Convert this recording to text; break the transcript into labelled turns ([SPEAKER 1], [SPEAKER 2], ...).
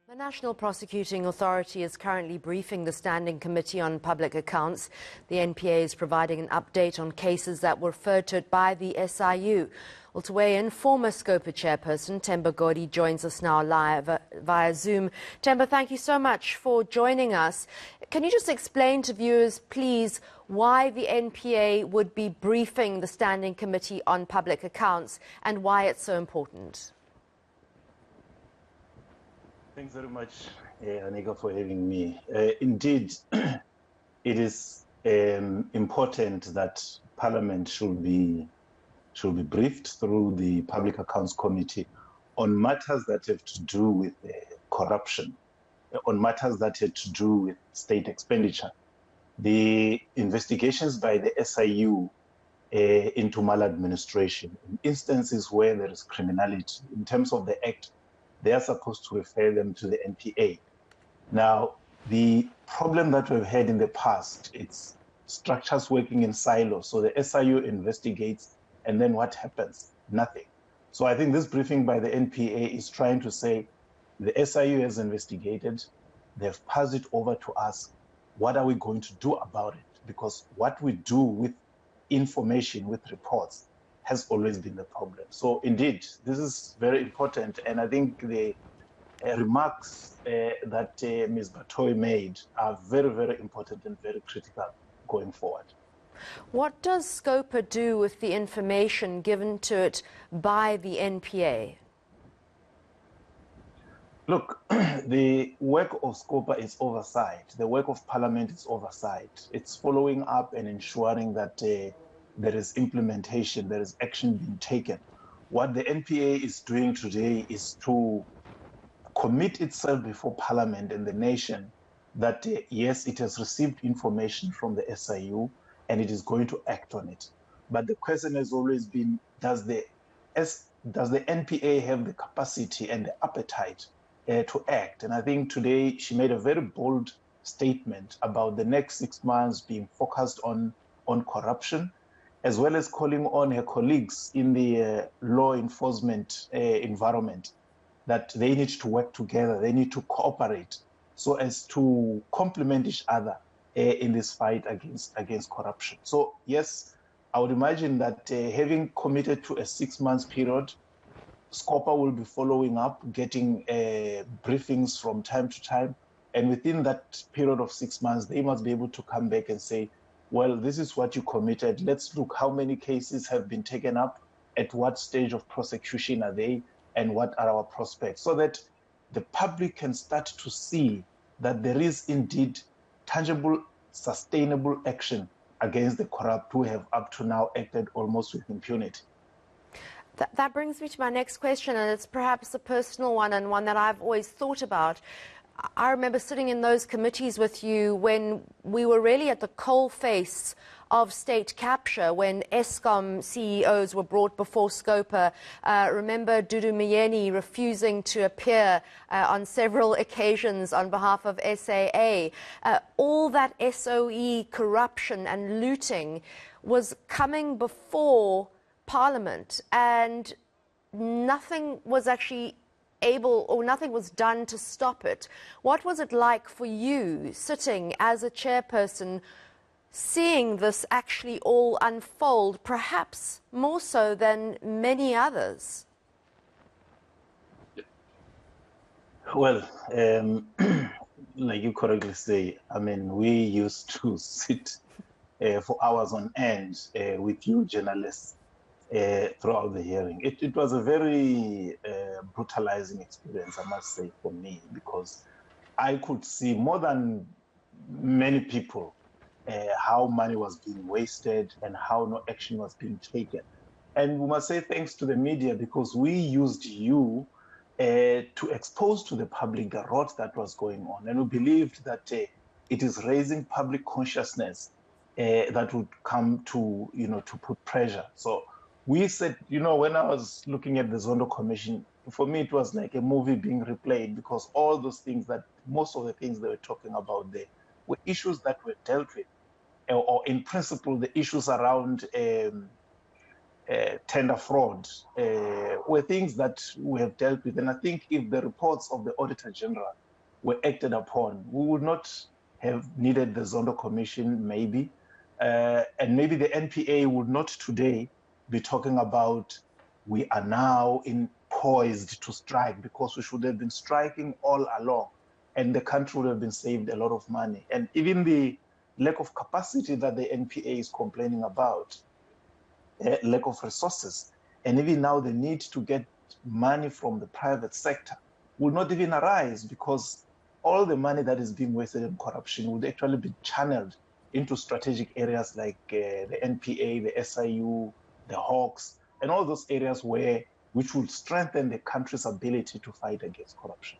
[SPEAKER 1] The National Prosecuting Authority is currently briefing the Standing Committee on Public Accounts. The NPA is providing an update on cases that were referred to it by the SIU. Well, to weigh in, former Scopa Chairperson Themba Godi joins us now live via Zoom. Themba, thank you so much for joining us. Can you just explain to viewers, please, why the NPA would be briefing the Standing Committee on Public Accounts and why it's so important?
[SPEAKER 2] Thanks very much, Anika, for having me. Indeed, it is important that Parliament should be briefed through the Public Accounts Committee on matters that have to do with corruption, on matters that have to do with state expenditure. The investigations by the SIU into maladministration, in instances where there is criminality, in terms of the Act, they are supposed to refer them to the NPA. Now, the problem that we've had in the past, it's structures working in silos. So the SIU investigates, and then what happens? Nothing. So I think this briefing by the NPA is trying to say the SIU has investigated, they've passed it over to us. What are we going to do about it? Because what we do with information, with reports, has always been the problem. So indeed, this is very important. And I think the remarks that Ms. Batoy made are very, very important and very critical going forward.
[SPEAKER 1] What does Scopa do with the information given to it by the NPA?
[SPEAKER 2] Look, the work of Scopa is oversight. The work of Parliament is oversight. It's following up and ensuring that there is implementation, there is action being taken. What the NPA is doing today is to commit itself before Parliament and the nation that, yes, it has received information from the SIU and it is going to act on it. But the question has always been, does the NPA have the capacity and the appetite to act? And I think today she made a very bold statement about the next 6 months being focused on corruption, as well as calling on her colleagues in the law enforcement environment that they need to work together, they need to cooperate so as to complement each other in this fight against corruption. So yes, I would imagine that having committed to a 6 month period, Scopa will be following up, getting briefings from time to time. And within that period of 6 months, they must be able to come back and say, well, this is what you committed. Let's look how many cases have been taken up, at what stage of prosecution are they, and what are our prospects, so that the public can start to see that there is indeed tangible, sustainable action against the corrupt who have up to now acted almost with impunity.
[SPEAKER 1] That brings me to my next question, and it's perhaps a personal one and one that I've always thought about. I remember sitting in those committees with you when we were really at the coalface of state capture, when Eskom CEOs were brought before Scopa. Remember Dudu Myeni refusing to appear on several occasions on behalf of SAA. All that SOE corruption and looting was coming before Parliament, and nothing was actually nothing was done to stop it. What was it like for you, sitting as a chairperson, seeing this actually all unfold, perhaps more so than many others?
[SPEAKER 2] Well, like you correctly say, I mean, we used to sit for hours on end with you journalists throughout the hearing. It was a very brutalizing experience, I must say, for me, because I could see more than many people how money was being wasted and how no action was being taken. And we must say thanks to the media, because we used you to expose to the public the rot that was going on. And we believed that it is raising public consciousness that would come to, to put pressure. So we said, when I was looking at the Zondo Commission, for me, it was like a movie being replayed, because all those things most of the things they were talking about there were issues that were dealt with, or in principle, the issues around tender fraud, were things that we have dealt with. And I think if the reports of the Auditor General were acted upon, we would not have needed the Zondo Commission, maybe. And maybe the NPA would not today be talking about we are now poised to strike, because we should have been striking all along, and the country would have been saved a lot of money. And even the lack of capacity that the NPA is complaining about, lack of resources, and even now the need to get money from the private sector will not even arise, because all the money that is being wasted in corruption would actually be channeled into strategic areas like the NPA, the SIU, the Hawks, and all those areas which will strengthen the country's ability to fight against corruption.